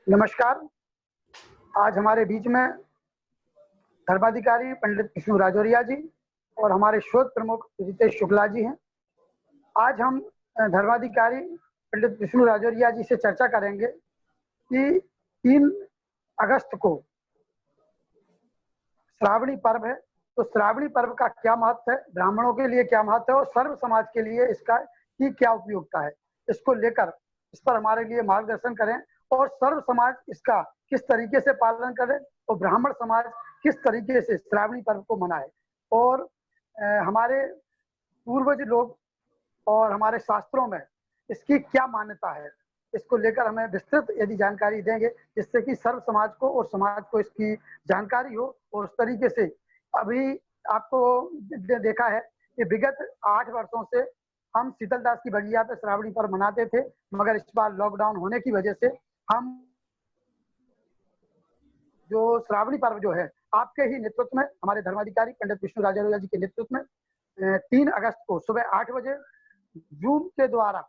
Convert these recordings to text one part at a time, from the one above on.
नमस्कार। आज हमारे बीच में धर्माधिकारी पंडित विष्णु राजौरिया जी और हमारे शोध प्रमुख रितेश शुक्ला जी हैं। आज हम धर्माधिकारी पंडित विष्णु राजौरिया जी से चर्चा करेंगे कि 3 अगस्त को श्रावणी पर्व है, तो श्रावणी पर्व का क्या महत्व है, ब्राह्मणों के लिए क्या महत्व है और सर्व समाज के लिए इसका की क्या उपयोगिता है, इसको लेकर इस पर हमारे लिए मार्गदर्शन करें और सर्व समाज इसका किस तरीके से पालन करे और ब्राह्मण समाज किस तरीके से श्रावणी पर्व को मनाए और हमारे पूर्वज लोग और हमारे शास्त्रों में इसकी क्या मान्यता है, इसको लेकर हमें विस्तृत यदि जानकारी देंगे जिससे कि सर्व समाज को और समाज को इसकी जानकारी हो। और उस तरीके से अभी आपको देखा है कि विगत 8 वर्षों से हम शीतलदास की बगिया पे श्रावणी पर्व मनाते थे, मगर इस बार लॉकडाउन होने की वजह से हम जो श्रावणी पर्व जो है आपके ही नेतृत्व में, हमारे धर्माधिकारी पंडित विष्णु राजौरिया जी के नेतृत्व में 3 अगस्त को सुबह 8 बजे जूम के द्वारा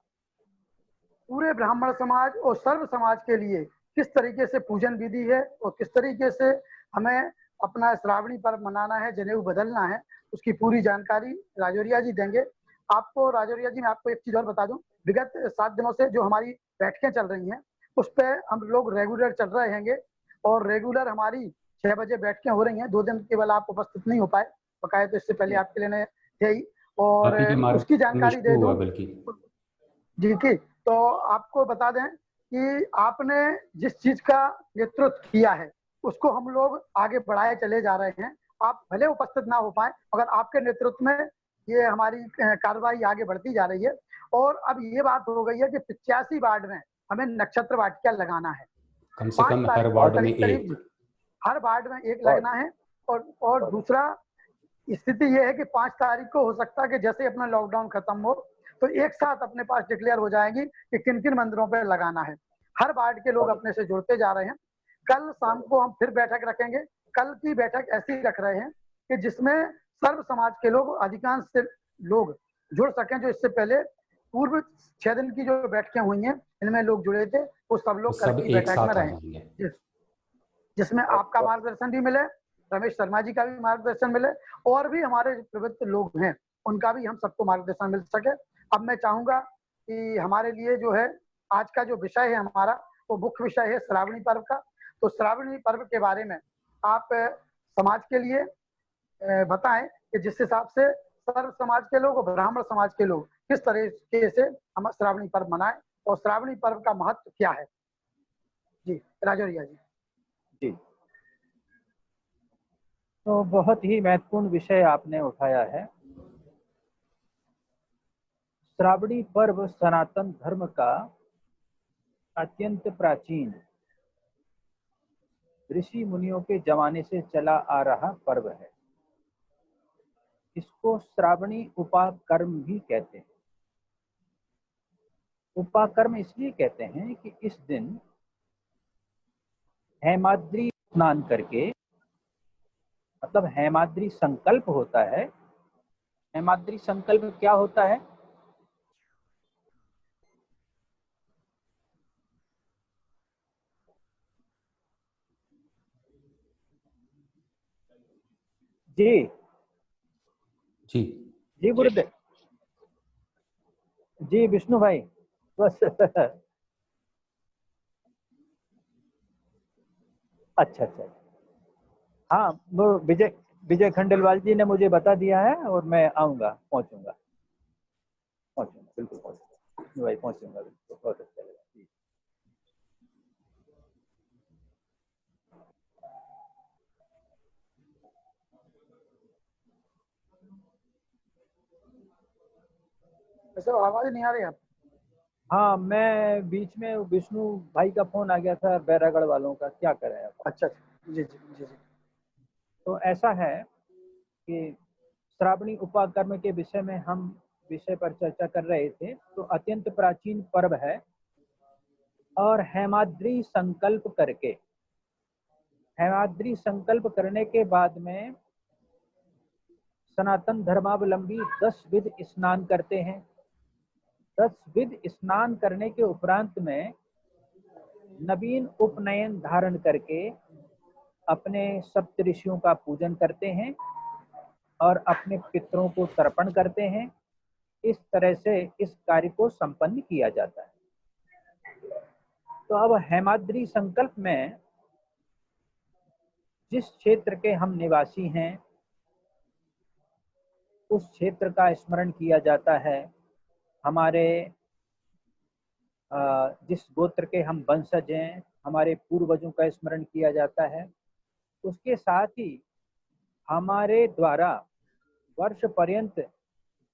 पूरे ब्राह्मण समाज और सर्व समाज के लिए किस तरीके से पूजन विधि है और किस तरीके से हमें अपना श्रावणी पर्व मनाना है, जनेऊ बदलना है, उसकी पूरी जानकारी राजौरिया जी देंगे। आपको राजौरिया जी, मैं आपको एक चीज और बता दूं, विगत 7 दिनों से जो हमारी बैठकें चल रही हैं उस पर हम लोग रेगुलर चल रहे हैंगे और रेगुलर हमारी 6 बजे बैठकें हो रही हैं। 2 दिन केवल आप उपस्थित नहीं हो पाए, बकाया तो इससे पहले आपके लिए थे ही, और उसकी जानकारी दे दूं जी की। तो आपको बता दें कि आपने जिस चीज का नेतृत्व किया है उसको हम लोग आगे बढ़ाए चले जा रहे हैं। आप भले उपस्थित ना हो पाए मगर आपके नेतृत्व में ये हमारी कार्रवाई आगे बढ़ती जा रही है। और अब ये बात हो गई है कि 85 वार्ड में हमें नक्षत्र वाटिका लगाना है। कम से कम हर वार्ड में एक, हर वार्ड में एक लगना है। और दूसरा स्थिति ये है कि 5 तारीख को हो सकता है कि जैसे अपना लॉकडाउन खत्म हो तो एक साथ अपने पास डिक्लेयर हो जाएंगी कि किन किन मंदिरों पर लगाना है। हर वार्ड के लोग अपने से जुड़ते जा रहे हैं। कल शाम को हम फिर बैठक रखेंगे। कल की बैठक ऐसी रख रहे हैं कि जिसमें सर्व समाज के लोग, अधिकांश से लोग जुड़ सकें। जो इससे पहले पूर्व 6 दिन की जो बैठकें हुई हैं इनमें लोग जुड़े थे, वो सब लोग कल की बैठक में रहें, जिसमें आपका मार्गदर्शन भी मिले, रमेश शर्मा जी का भी मार्गदर्शन मिले और भी हमारे प्रवृत्त लोग हैं उनका भी हम सबको मार्गदर्शन मिल सके। अब मैं चाहूंगा कि हमारे लिए जो है आज का जो विषय है हमारा, वो मुख्य विषय है श्रावणी पर्व का। तो श्रावणी पर्व के बारे में आप समाज के लिए बताएं कि जिस हिसाब से सर्व समाज के लोग और ब्राह्मण समाज के लोग किस तरीके से हम श्रावणी पर्व मनाएं और श्रावणी पर्व का महत्व क्या है। जी राजौरिया जी। जी, तो बहुत ही महत्वपूर्ण विषय आपने उठाया है। श्रावणी पर्व सनातन धर्म का अत्यंत प्राचीन, ऋषि मुनियों के जमाने से चला आ रहा पर्व है। इसको श्रावणी उपाकर्म भी कहते हैं। उपाकर्म इसलिए कहते हैं कि इस दिन हेमाद्री स्नान करके, मतलब हेमाद्री संकल्प होता है। हेमाद्री संकल्प क्या होता है? जी जी जी गुरुदेव जी, विष्णु भाई बस अच्छा, हाँ, वो विजय खंडेलवाल जी ने मुझे बता दिया है और मैं आऊंगा, पहुंचूंगा बिल्कुल पहुंचूंगा भाई, पहुंचूंगा बिल्कुल। बहुत अच्छा लगा जी। आवाज नहीं आ रही आप? हाँ, मैं बीच में विष्णु भाई का फोन आ गया था, बैरागढ़ वालों का, क्या करें आप। अच्छा जी जी जी जी। तो ऐसा है कि श्रावणी उपाकर्म के विषय में हम विषय पर चर्चा कर रहे थे। तो अत्यंत प्राचीन पर्व है और हेमाद्री संकल्प करके, हेमाद्री संकल्प करने के बाद में सनातन धर्मावलंबी 10 विध स्नान करते हैं। 10 विध स्नान करने के उपरांत में नवीन उपनयन धारण करके अपने सप्तऋषियों का पूजन करते हैं और अपने पितरों को तर्पण करते हैं। इस तरह से इस कार्य को संपन्न किया जाता है। तो अब हेमाद्री संकल्प में जिस क्षेत्र के हम निवासी हैं उस क्षेत्र का स्मरण किया जाता है। हमारे जिस गोत्र के हम वंशज हैं, हमारे पूर्वजों का स्मरण किया जाता है। उसके साथ ही हमारे द्वारा वर्ष पर्यंत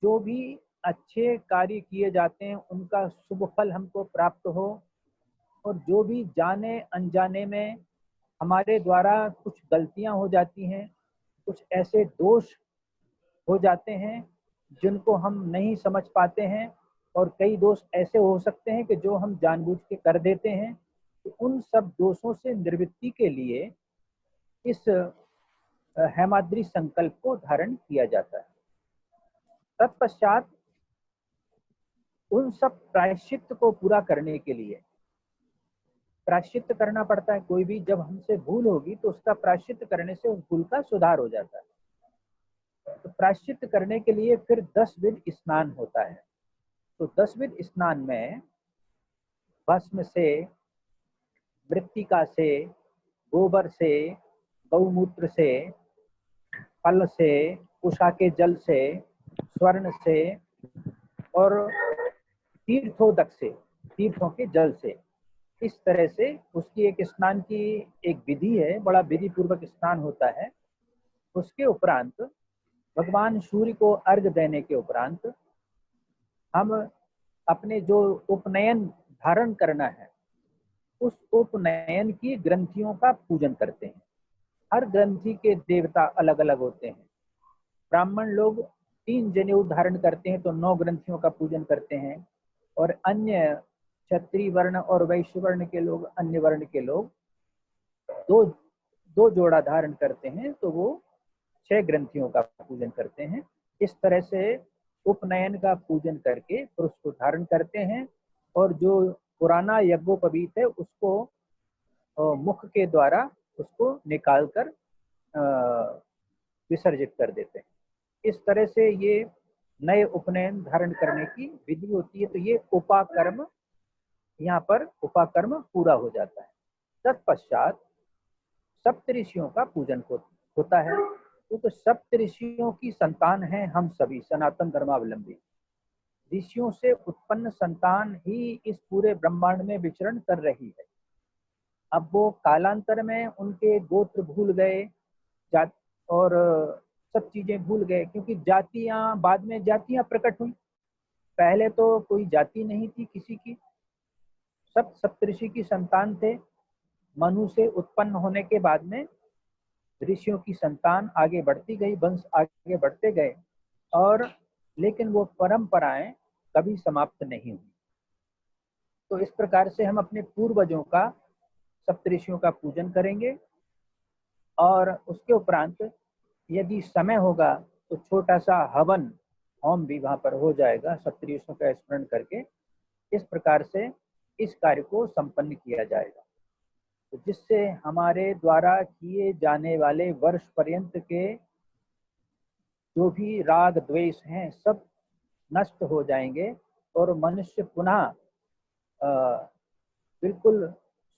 जो भी अच्छे कार्य किए जाते हैं उनका शुभ फल हमको प्राप्त हो, और जो भी जाने अनजाने में हमारे द्वारा कुछ गलतियां हो जाती हैं, कुछ ऐसे दोष हो जाते हैं जिनको हम नहीं समझ पाते हैं, और कई दोष ऐसे हो सकते हैं कि जो हम जानबूझ के कर देते हैं। तो उन सब दोषों से निवृत्ति के लिए इस हेमाद्री संकल्प को धारण किया जाता है। तत्पश्चात उन सब प्रायश्चित को पूरा करने के लिए प्रायश्चित करना पड़ता है। कोई भी जब हमसे भूल होगी तो उसका प्रायश्चित करने से उस भूल का सुधार हो जाता है। तो प्रायश्चित करने के लिए फिर 10 विध स्नान होता है। तो 10 विध स्नान में भस्म से, मृत्तिका से, गोबर से, गौमूत्र से, फल से, उषा के जल से, स्वर्ण से और तीर्थोदक से, तीर्थों के जल से, इस तरह से उसकी एक स्नान की एक विधि है। बड़ा विधि पूर्वक स्नान होता है। उसके उपरांत भगवान सूर्य को अर्घ देने के उपरांत हम अपने जो उपनयन धारण करना है उस उपनयन की ग्रंथियों का पूजन करते हैं। हर ग्रंथि के देवता अलग अलग होते हैं। ब्राह्मण लोग 3 जनेऊ धारण करते हैं तो 9 ग्रंथियों का पूजन करते हैं, और अन्य क्षत्रिय वर्ण और वैश्य वर्ण के लोग, अन्य वर्ण के लोग दो जोड़ा धारण करते हैं तो वो 6 ग्रंथियों का पूजन करते हैं। इस तरह से उपनयन का पूजन करके फिर उसको धारण करते हैं, और जो पुराना यज्ञोपवीत है उसको मुख के द्वारा उसको निकाल कर विसर्जित कर देते हैं। इस तरह से ये नए उपनयन धारण करने की विधि होती है। तो ये उपाकर्म, यहाँ पर उपाकर्म पूरा हो जाता है। तत्पश्चात सप्तऋषियों का पूजन होता है, क्योंकि सप्तऋषियों की संतान हैं हम सभी सनातन धर्मावलंबी। ऋषियों से उत्पन्न संतान ही इस पूरे ब्रह्मांड में विचरण कर रही है। अब वो कालांतर में उनके गोत्र भूल गए, जात और सब चीजें भूल गए, क्योंकि जातियां बाद में जातियां प्रकट हुई। पहले तो कोई जाति नहीं थी किसी की, सब सप्तऋषि की संतान थे। मनु से उत्पन्न होने के बाद में ऋषियों की संतान आगे बढ़ती गई, वंश आगे बढ़ते गए, और लेकिन वो परंपराएं कभी समाप्त नहीं हुई। तो इस प्रकार से हम अपने पूर्वजों का, सप्तऋषियों का पूजन करेंगे, और उसके उपरांत यदि समय होगा तो छोटा सा हवन होम भी वहां पर हो जाएगा सप्तऋषियों का स्मरण करके। इस प्रकार से इस कार्य को संपन्न किया जाएगा, तो जिससे हमारे द्वारा किए जाने वाले वर्ष पर्यंत के जो भी राग द्वेष हैं सब नष्ट हो जाएंगे, और मनुष्य पुनः बिल्कुल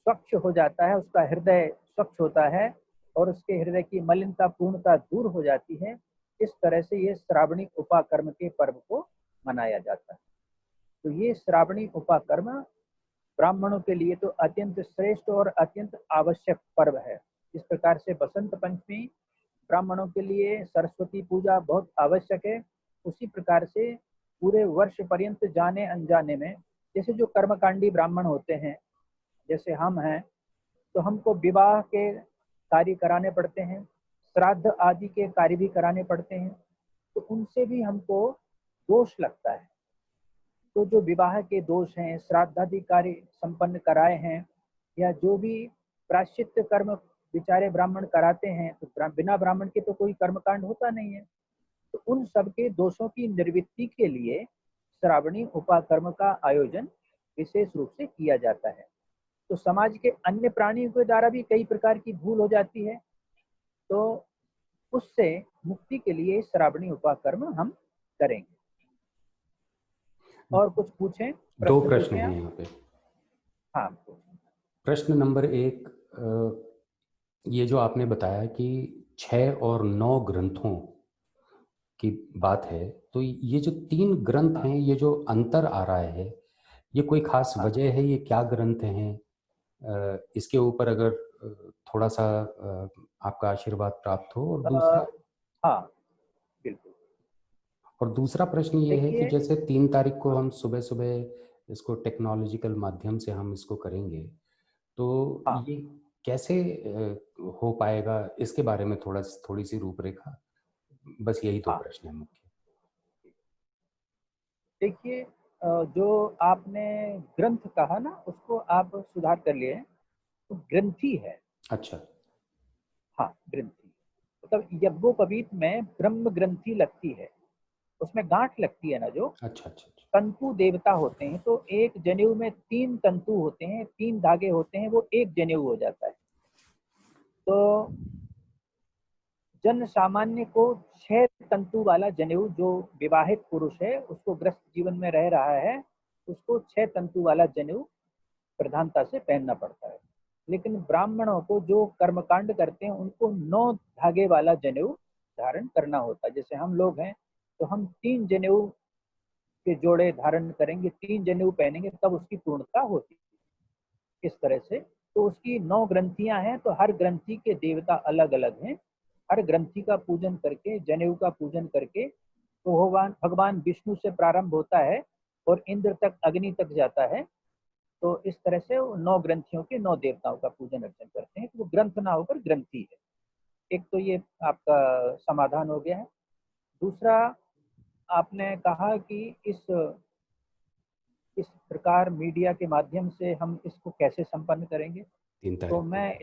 स्वच्छ हो जाता है, उसका हृदय स्वच्छ होता है और उसके हृदय की मलिनता पूर्णता दूर हो जाती है। इस तरह से ये श्रावणी उपाकर्म के पर्व को मनाया जाता है। तो ये श्रावणी उपाकर्म ब्राह्मणों के लिए तो अत्यंत श्रेष्ठ और अत्यंत आवश्यक पर्व है। इस प्रकार से बसंत पंचमी ब्राह्मणों के लिए सरस्वती पूजा बहुत आवश्यक है। उसी प्रकार से पूरे वर्ष पर्यंत जाने अनजाने में, जैसे जो कर्मकांडी ब्राह्मण होते हैं, जैसे हम हैं, तो हमको विवाह के कार्य कराने पड़ते हैं, श्राद्ध आदि के कार्य भी कराने पड़ते हैं, तो उनसे भी हमको दोष लगता है। तो जो विवाह के दोष हैं, श्राद्ध आदि कार्य संपन्न कराए हैं, या जो भी प्रायश्चित कर्म बेचारे ब्राह्मण कराते हैं, तो बिना ब्राह्मण के तो कोई कर्मकांड होता नहीं है। तो उन सब के दोषों की निवृत्ति के लिए श्रावणी उपाकर्म का आयोजन विशेष रूप से किया जाता है। तो समाज के अन्य प्राणियों के द्वारा भी कई प्रकार की भूल हो जाती है, तो उससे मुक्ति के लिए श्रावणी उपाकर्म हम करेंगे। और कुछ पूछें? दो प्रश्न हैं यहाँ पे। हाँ, प्रश्न नंबर 1, ये जो आपने बताया कि 6 और 9 ग्रंथों की बात है, तो ये जो 3 ग्रंथ हैं, ये जो अंतर आ रहा है, ये कोई खास वजह है? ये क्या ग्रंथ हैं? इसके ऊपर अगर थोड़ा सा आपका आशीर्वाद प्राप्त हो। और दूसरा, हाँ बिल्कुल, और दूसरा प्रश्न ये है कि देखिए, जैसे 3 तारीख को हम सुबह सुबह इसको टेक्नोलॉजिकल माध्यम से हम इसको करेंगे, तो हाँ, ये कैसे हो पाएगा? इसके बारे में थोड़ी सी रूपरेखा, बस यही 2 हाँ। प्रश्न है मुख्य। देखिए, जो आपने ग्रंथ कहा ना, उसको आप सुधार कर लिए, तो ग्रंथी है। अच्छा, हाँ, ग्रंथी मतलब यज्ञोपवीत में ब्रह्म ग्रंथी लगती है, उसमें गांठ लगती है ना, जो अच्छा, अच्छा, अच्छा। तंतु देवता होते हैं, तो एक जनेऊ में 3 तंतु होते हैं, 3 धागे होते हैं, वो एक जनेऊ हो जाता है। तो जन सामान्य को 6 तंतु वाला जनेऊ, जो विवाहित पुरुष है उसको ग्रस्त जीवन में रह रहा है, उसको 6 तंतु वाला जनेऊ प्रधानता से पहनना पड़ता है। लेकिन ब्राह्मणों को जो कर्मकांड करते हैं उनको 9 धागे वाला जनेऊ धारण करना होता है। जैसे हम लोग हैं तो हम 3 जनेऊ के जोड़े धारण करेंगे, 3 जनेऊ पहनेंगे, तब उसकी पूर्णता होती है। इस तरह से तो उसकी 9 ग्रंथियां हैं, तो हर ग्रंथि के देवता अलग अलग हैं। हर ग्रंथि का पूजन करके, जनेऊ का पूजन करके, तो भगवान विष्णु से प्रारंभ होता है और इंद्र तक, अग्नि तक जाता है। तो इस तरह से 9 ग्रंथियों के 9 देवताओं का पूजन अर्चन करते हैं। तो वो ग्रंथ ना होकर ग्रंथि है। एक तो ये आपका समाधान हो गया है। दूसरा, आपने कहा कि इस प्रकार मीडिया के माध्यम से हम इसको कैसे संपन्न करेंगे। 3 तो तारीख मैं को।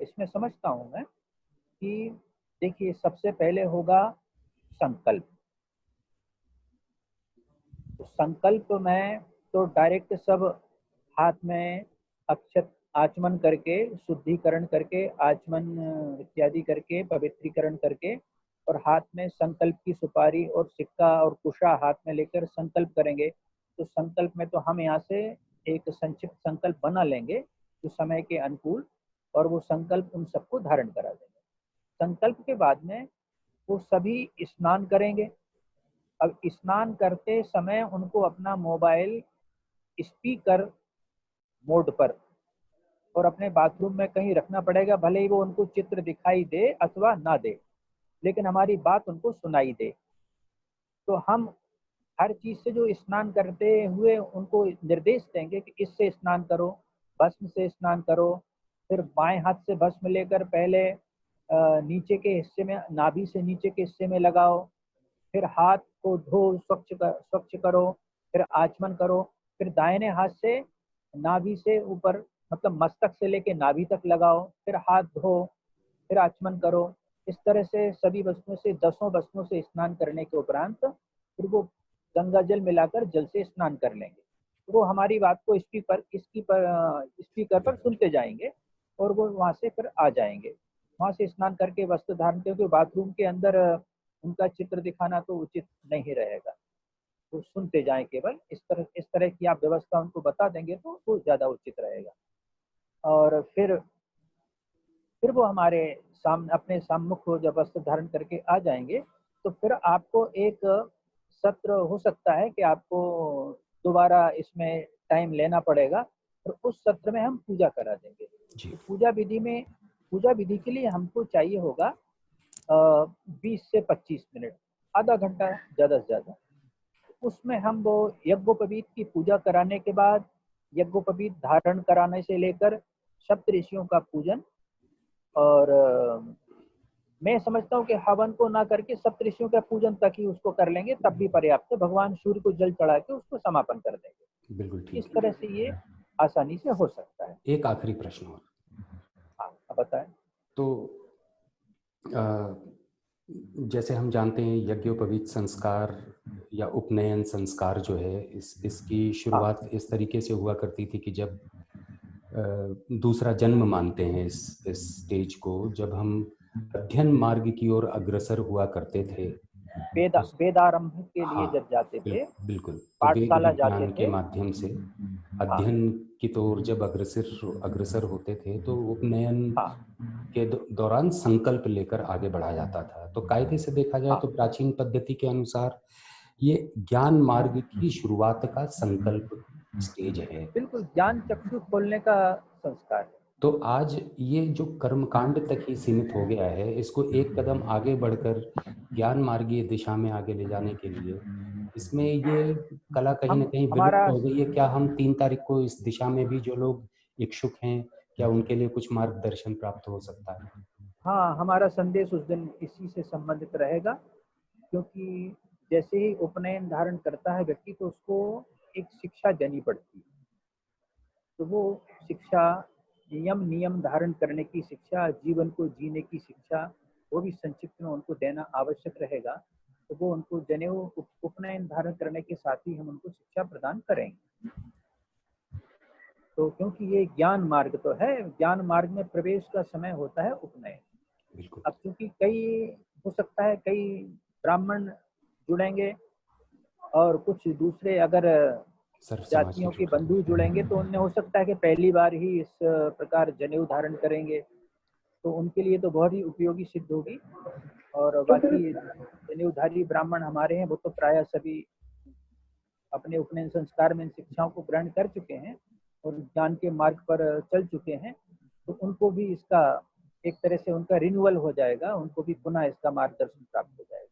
इसमें समझता हूँ मैं कि देखिए, सबसे पहले होगा संकल्प। तो संकल्प में तो डायरेक्ट सब हाथ में अक्षत आचमन करके, शुद्धिकरण करके, आचमन इत्यादि करके, पवित्रीकरण करके, और हाथ में संकल्प की सुपारी और सिक्का और कुशा हाथ में लेकर संकल्प करेंगे। तो संकल्प में तो हम यहाँ से एक संक्षिप्त संकल्प बना लेंगे जो समय के अनुकूल, और वो संकल्प उन सबको धारण करा देंगे। संकल्प के बाद में वो सभी स्नान करेंगे। अब स्नान करते समय उनको अपना मोबाइल स्पीकर मोड पर और अपने बाथरूम में कहीं रखना पड़ेगा, भले ही वो उनको चित्र दिखाई दे अथवा ना दे, लेकिन हमारी बात उनको सुनाई दे। तो हम हर चीज से जो स्नान करते हुए उनको निर्देश देंगे कि इससे स्नान करो, भस्म से स्नान करो। फिर बाएं हाथ से भस्म लेकर पहले नीचे के हिस्से में, नाभि से नीचे के हिस्से में लगाओ। फिर हाथ को धो, स्वच्छ करो, फिर आचमन करो। फिर दाहिने हाथ से नाभि से ऊपर, मतलब मस्तक से लेके नाभि तक लगाओ, फिर हाथ धो, फिर आचमन करो। इस तरह से सभी वस्तुओं से, 10 वस्तुओं से स्नान करने के उपरांत फिर वो गंगा जल मिलाकर जल से स्नान कर लेंगे। वो हमारी बात को स्पीकर पर सुनते जाएंगे और वो वहाँ से फिर आ जाएंगे। वहाँ से स्नान करके वस्त्र धारण करके बाथरूम के अंदर उनका चित्र दिखाना तो उचित नहीं रहेगा। वो सुनते जाएं केवल। इस तरह की आप व्यवस्था उनको बता देंगे तो वो ज़्यादा उचित रहेगा। और फिर वो हमारे सामने, अपने सम्मुख जब वस्त्र धारण करके आ जाएंगे, तो फिर आपको एक सत्र हो सकता है कि आपको दोबारा इसमें टाइम लेना पड़ेगा, और उस सत्र में हम पूजा करा देंगे। जी। तो पूजा विधि के लिए हमको चाहिए होगा 20 से 25 मिनट, आधा घंटा ज़्यादा से ज़्यादा। उसमें हम वो यज्ञोपवीत की पूजा कराने के बाद, यज्ञोपवीत धारण कराने से लेकर सप्त ऋषियों का पूजन, और मैं समझता हूँ कि हवन को ना करके सप्तऋषियों का पूजन तक ही उसको कर लेंगे, तब भी पर्याप्त है। भगवान सूर्य को जल चढ़ा के उसको समापन कर देंगे। बिल्कुल इस ठीक तरह है। से ये आसानी से हो सकता है। एक आखिरी प्रश्न और। हाँ, अब बताएं। तो जैसे हम जानते हैं, यज्ञोपवीत संस्कार या उपनयन संस्कार जो है, इसकी हाँ, शुरुआत इस तरीके से हुआ करती थी कि जब दूसरा जन्म मानते हैं इस स्टेज को, जब हम अध्ययन मार्ग की ओर अग्रसर हुआ करते थे, वेदारंभ के लिए हाँ, जब जाते थे, बिल्कुल, तो वेद पाठशाला जाते विज्ञान के थे, माध्यम से अध्ययन की ओर जब अग्रसर होते थे, तो उपनयन के दौरान संकल्प लेकर आगे बढ़ा जाता था। तो कायदे से देखा जाए तो प्राचीन पद्धति के अनुसार ये ज्ञान मार्ग की शुरुआत का संकल्प स्टेज है। बिल्कुल, ज्ञान चक्षु खोलने का संस्कार है। तो आज ये जो कर्मकांड तक ही सीमित हो गया है, इसको एक कदम आगे बढ़कर ज्ञान मार्गीय दिशा में आगे ले जाने के लिए इसमें ये कला कहीं ना कहीं विलुप्त हो गई है। क्या हम 3 तारीख को इस दिशा में भी जो लोग इच्छुक हैं, क्या उनके लिए कुछ मार्गदर्शन प्राप्त हो सकता है? हाँ, हमारा संदेश उस दिन इसी से संबंधित रहेगा, क्योंकि जैसे ही उपनयन धारण करता है व्यक्ति, तो उसको एक शिक्षा देनी पड़ती है। तो वो शिक्षा, नियम धारण करने की शिक्षा, जीवन को जीने की शिक्षा, वो भी संक्षिप्त में उनको देना आवश्यक रहेगा। तो वो उनको जनेऊ उपनयन धारण करने के साथ ही हम उनको शिक्षा प्रदान करेंगे। तो क्योंकि ये ज्ञान मार्ग तो है, ज्ञान मार्ग में प्रवेश का समय होता है उपनयन। अब क्योंकि कई हो सकता है कई ब्राह्मण जुड़ेंगे और कुछ दूसरे अगर जातियों के बंधु जुड़ेंगे, तो उनमें हो सकता है कि पहली बार ही इस प्रकार जनेऊ धारण करेंगे, तो उनके लिए तो बहुत ही उपयोगी सिद्ध होगी। और बाकी जनेऊधारी ब्राह्मण हमारे हैं, वो तो प्रायः सभी अपने उपनयन संस्कार में इन शिक्षाओं को ग्रहण कर चुके हैं और ज्ञान के मार्ग पर चल चुके हैं, तो उनको भी इसका एक तरह से उनका रिन्यूअल हो जाएगा, उनको भी पुनः इसका मार्गदर्शन प्राप्त हो जाएगा।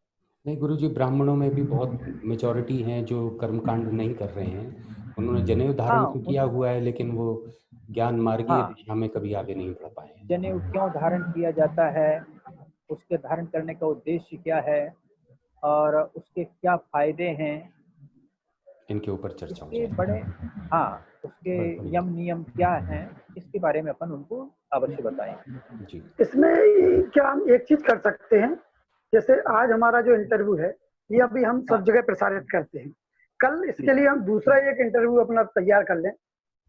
नहीं गुरुजी, ब्राह्मणों में भी बहुत मेजॉरिटी हैं जो कर्मकांड नहीं कर रहे हैं। उन्होंने जनेऊ धारण तो किया हुआ है, लेकिन वो ज्ञान मार्गीय दिशा में कभी आगे नहीं बढ़ पाए। जनेऊ क्यों धारण किया जाता है, उसके धारण करने का उद्देश्य क्या है और उसके क्या फायदे हैं, इनके ऊपर चर्चा हो जाएगी। बड़े उसके यम नियम क्या हैं, इसके बारे में अपन उनको अवश्य बताएंगे। जी। इसमें क्या हम एक चीज कर सकते हैं, जैसे आज हमारा जो इंटरव्यू है ये अभी हम सब जगह प्रसारित करते हैं, कल इसके लिए हम दूसरा एक इंटरव्यू अपना तैयार कर लें,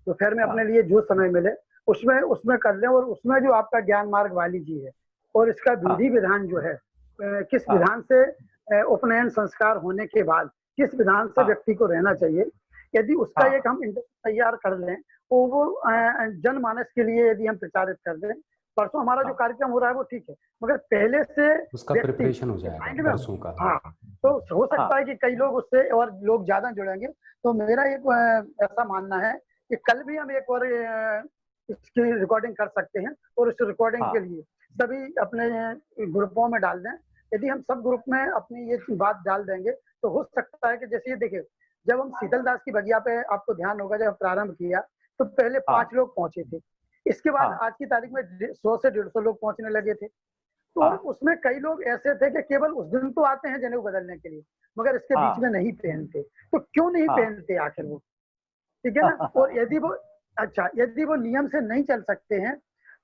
दोपहर में अपने लिए जो समय मिले उसमें कर लें, और उसमें जो आपका ज्ञान मार्ग वाली जी है और इसका विधि विधान जो है, किस विधान से उपनयन संस्कार होने के बाद किस विधान से व्यक्ति को रहना चाहिए, यदि उसका एक हम इंटरव्यू तैयार कर लें, तो वो जनमानस के लिए यदि हम प्रचारित कर दें, परसों हमारा जो कार्यक्रम हो रहा है वो ठीक है, मगर पहले से उसका प्रिपरेशन हो जाएगा परसों का। तो हो सकता है कि कई लोग उससे और लोग ज्यादा जुड़ेंगे। तो मेरा एक ऐसा मानना है कि कल भी हम एक और इसकी रिकॉर्डिंग कर सकते हैं, और उस रिकॉर्डिंग के लिए सभी अपने ग्रुपों में डाल दें। यदि हम सब ग्रुप में अपनी ये बात डाल देंगे तो हो सकता है कि जैसे ये देखिए, जब हम शीतलदास की बगिया पे, आपको ध्यान होगा, जब प्रारंभ किया तो पहले 5 लोग पहुंचे थे, इसके बाद आज की तारीख में 100 से 150 लोग पहुंचने लगे थे। तो उसमें कई लोग ऐसे थे कि केवल उस दिन तो आते हैं जनेऊ बदलने के लिए, मगर इसके बीच में नहीं पहनते। तो क्यों नहीं पहनते आखिर वो, ठीक है ना? और यदि वो नियम से नहीं चल सकते हैं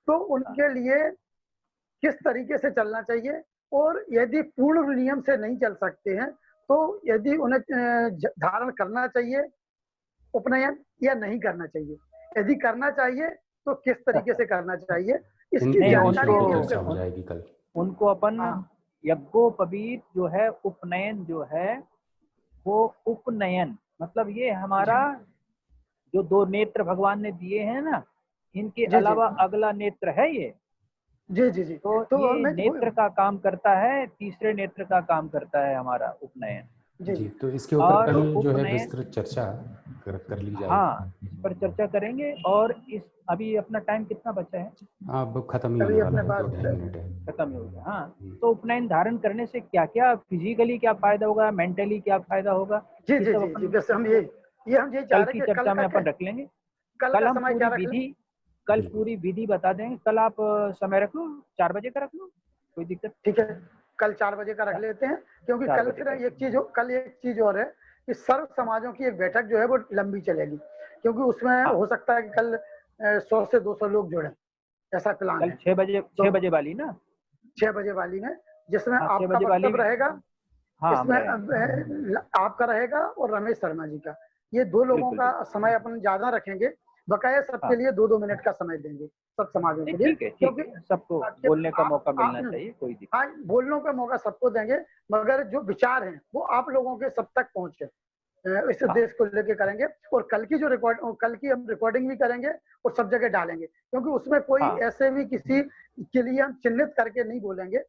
तो उनके लिए किस तरीके से चलना चाहिए, और यदि पूर्ण नियम से नहीं चल सकते हैं तो यदि उन्हें धारण करना चाहिए उपनयन या नहीं करना चाहिए, यदि करना चाहिए तो किस तरीके से करना चाहिए, इसकी जानकारी हो जाएगी कल। उनको अपन यज्ञोपवीत जो है, उपनयन जो है वो उपनयन मतलब ये हमारा जो 2 नेत्र भगवान ने दिए हैं ना, इनके अलावा अगला नेत्र है ये। जी। तो ये नेत्र का काम करता है, तीसरे नेत्र का काम करता है हमारा उपनयन। जी, तो इसके ऊपर कल जो है विस्तृत चर्चा कर ली जाएगी। इस पर चर्चा करेंगे। और इस अभी अपना टाइम कितना बचा है? अब खत्म ही होने वाला है, 2 मिनट है, खत्म ही हो गया। तो उपनयन धारण करने से क्या क्या फिजिकली क्या फायदा होगा, मेंटली क्या फायदा होगा, जी जैसे हम ये हम ये कल की चर्चा में अपन रख लेंगे। कल हम पूरी विधि बता देंगे। कल आप समय रख लो, 4 बजे का रख लो, कोई दिक्कत? ठीक है, कल 4 बजे का रख लेते हैं, क्योंकि कल फिर कल एक चीज और है कि सर्व समाजों की एक बैठक जो है वो लंबी चलेगी, क्योंकि उसमें हो सकता है कि कल 100 से 200 लोग जुड़े, ऐसा प्लान है। 6 बजे वाली ना, 6 बजे वाली में, जिसमें आपका वक्तव्य रहेगा, इसमें आपका रहेगा और रमेश शर्मा जी का, ये 2 लोगों का समय अपन ज्यादा रखेंगे, बकाया सबके हाँ। लिए 2-2 मिनट का समय देंगे सब समाजों के लिए, ठीक है, क्योंकि सबको बोलने का मौका मिलना चाहिए, कोई दिक्कत। हाँ, बोलने का मौका सबको देंगे, मगर जो विचार हैं वो आप लोगों के सब तक पहुंचे, इस उद्देश्य को लेके करेंगे। और कल की हम रिकॉर्डिंग भी करेंगे और सब जगह डालेंगे, क्योंकि उसमें कोई ऐसे भी किसी के लिए हम चिन्हित करके नहीं बोलेंगे,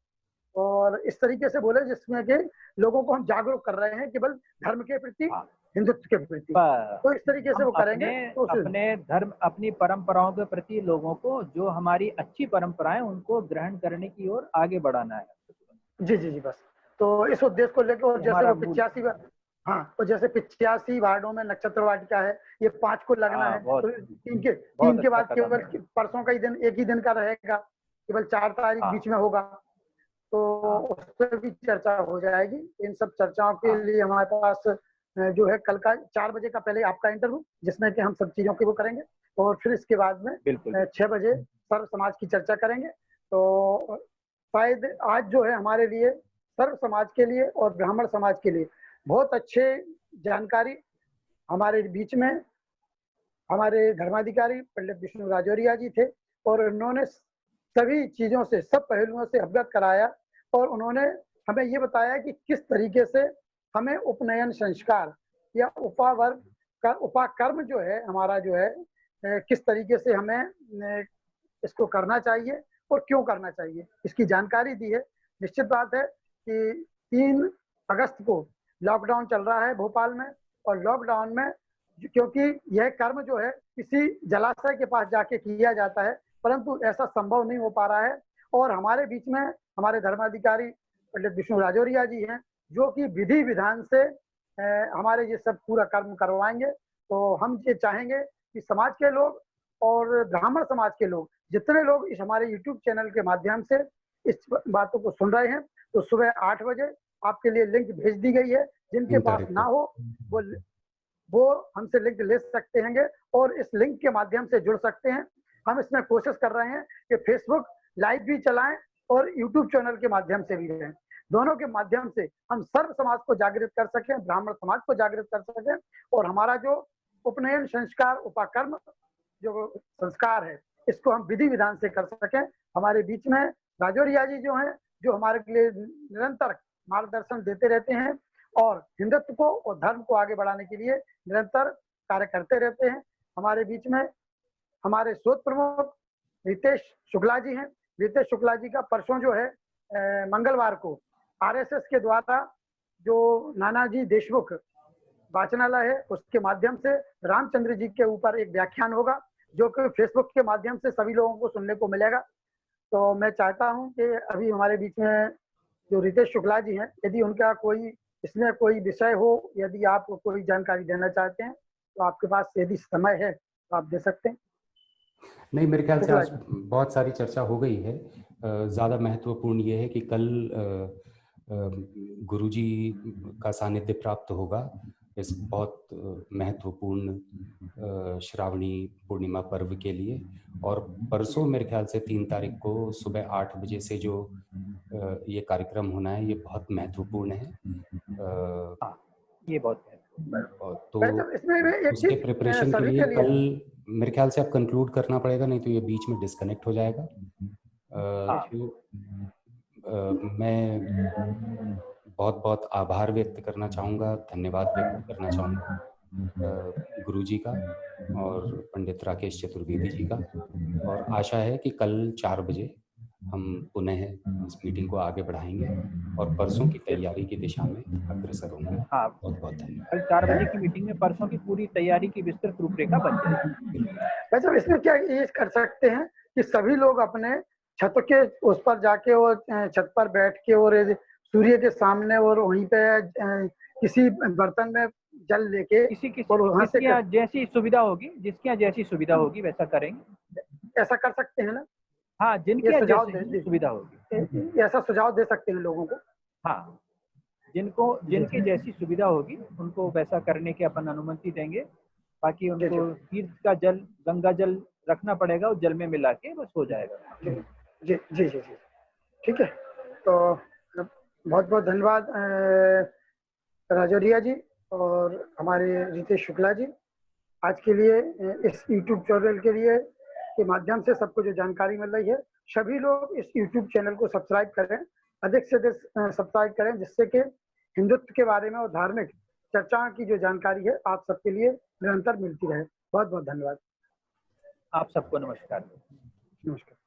और इस तरीके से बोले जिसमें कि लोगों को हम जागरूक कर रहे हैं केवल धर्म के प्रति, हिंदुत्व के प्रति। तो इस तरीके से वो करेंगे तो अपने धर्म, अपनी परंपराओं के प्रति लोगों को, जो हमारी अच्छी परंपराएं, उनको ग्रहण करने की ओर आगे बढ़ाना है। जी जी जी, बस तो इस उद्देश्य को लेकर, और जैसे वो 85, हाँ, तो जैसे 85 वार्डों में नक्षत्र वाटिका है, ये 5 को लगना है, तो तीन के बाद केवल परसों का ही दिन, एक ही दिन का रहेगा, केवल 4 तारीख बीच में होगा, तो उस पर भी चर्चा हो जाएगी। इन सब चर्चाओं के लिए हमारे पास जो है कल का 4 बजे का पहले आपका इंटरव्यू, जिसमें कि हम सब चीजों की वो करेंगे, और फिर इसके बाद में 6 बजे सर्व समाज की चर्चा करेंगे। तो शायद आज जो है हमारे लिए, सर्व समाज के लिए और ब्राह्मण समाज के लिए बहुत अच्छे जानकारी हमारे बीच में हमारे धर्माधिकारी पंडित विष्णु राजौरिया जी थे, और उन्होंने सभी चीजों से, सब पहलुओं से अवगत कराया, और उन्होंने हमें ये बताया कि किस तरीके से हमें उपनयन संस्कार या उपाकर्म जो है हमारा जो है, किस तरीके से हमें इसको करना चाहिए और क्यों करना चाहिए, इसकी जानकारी दी है। निश्चित बात है कि 3 अगस्त को लॉकडाउन चल रहा है भोपाल में, और लॉकडाउन में क्योंकि यह कर्म जो है किसी जलाशय के पास जाके किया जाता है, परंतु ऐसा संभव नहीं हो पा रहा है, और हमारे बीच में हमारे धर्माधिकारी पंडित विष्णु राजौरिया जी हैं, जो कि विधि विधान से हमारे ये सब पूरा कर्म करवाएंगे। तो हम ये चाहेंगे कि समाज के लोग और ब्राह्मण समाज के लोग, जितने लोग इस हमारे YouTube चैनल के माध्यम से इस बातों को सुन रहे हैं, तो सुबह 8 बजे आपके लिए लिंक भेज दी गई है, जिनके पास ना हो वो हमसे लिंक ले सकते हैं और इस लिंक के माध्यम से जुड़ सकते हैं। हम इसमें कोशिश कर रहे हैं कि फेसबुक लाइव भी चलाएं और यूट्यूब चैनल के माध्यम से भी रहें, दोनों के माध्यम से हम सर्व समाज को जागृत कर सकें, ब्राह्मण समाज को जागृत कर सकें, और हमारा जो उपनयन संस्कार, उपाकर्म जो संस्कार है, इसको हम विधि विधान से कर सकें। हमारे बीच में राजौरिया जी जो हैं, जो हमारे लिए निरंतर मार्गदर्शन देते रहते हैं और हिंदुत्व को और धर्म को आगे बढ़ाने के लिए निरंतर कार्य करते रहते हैं। हमारे बीच में हमारे शोध प्रमुख रितेश शुक्ला जी हैं। रितेश शुक्ला जी का परसों जो है मंगलवार को आरएसएस के द्वारा जो नानाजी देशमुख वाचनालय है, उसके माध्यम से रामचंद्र जी के ऊपर एक व्याख्यान होगा, जो कि फेसबुक के माध्यम से सभी लोगों को सुनने को मिलेगा। तो मैं चाहता हूं कि अभी हमारे बीच में जो रितेश शुक्ला जी हैं, यदि उनका कोई इसमें कोई विषय हो, यदि आप कोई जानकारी देना चाहते हैं तो आपके पास यदि समय है तो आप दे सकते हैं। नहीं, मेरे ख्याल से आज बहुत सारी चर्चा हो गई है। ज़्यादा महत्वपूर्ण ये है कि कल गुरुजी का सानिध्य प्राप्त होगा इस बहुत महत्वपूर्ण श्रावणी पूर्णिमा पर्व के लिए, और परसों मेरे ख्याल से 3 तारीख को सुबह 8 बजे से जो ये कार्यक्रम होना है, ये बहुत महत्वपूर्ण है। ये बहुत तो उसके प्रिपरेशन के लिए कल मेरे ख्याल से अब कंक्लूड करना पड़ेगा, नहीं तो ये बीच में डिस्कनेक्ट हो जाएगा। मैं बहुत बहुत आभार व्यक्त करना चाहूँगा, धन्यवाद व्यक्त करना चाहूँगा गुरुजी का और पंडित राकेश चतुर्वेदी जी का, और आशा है कि कल 4 बजे हम पुनः इस मीटिंग को आगे बढ़ाएंगे और परसों की तैयारी की दिशा में अग्रसर होंगे। बहुत बहुत धन्यवाद। कल 4 बजे की मीटिंग में परसों की पूरी तैयारी की विस्तृत रूपरेखा बन जाएगी। वैसे इसमें क्या ये कर सकते हैं कि सभी लोग अपने छत के उस पर जाके और छत पर बैठ के और सूर्य के सामने और वहीं पे किसी बर्तन में जल लेके जिसकी यहाँ जैसी सुविधा होगी, जिसकी यहाँ जैसी सुविधा होगी वैसा करेंगे। ऐसा कर सकते हैं ना? हाँ, जिनकी सुविधा होगी ऐसा सुझाव दे सकते हैं लोगों को। हाँ, जिनकी जैसी सुविधा होगी उनको वैसा करने की अपन अनुमति देंगे। बाकी उनको तीर्थ का जल, गंगा जल रखना पड़ेगा, उस जल में मिला के बस हो जाएगा। जी जी जी जी, ठीक है। तो बहुत बहुत धन्यवाद राजौरिया जी और हमारे रितेश शुक्ला जी। आज के लिए इस YouTube चैनल के लिए के माध्यम से सबको जो जानकारी मिल रही है, सभी लोग इस YouTube चैनल को सब्सक्राइब करें, अधिक से अधिक सब्सक्राइब करें, जिससे कि हिंदुत्व के बारे में और धार्मिक चर्चा की जो जानकारी है आप सबके लिए निरंतर मिलती रहे। बहुत बहुत धन्यवाद। आप सबको नमस्कार। नमस्कार।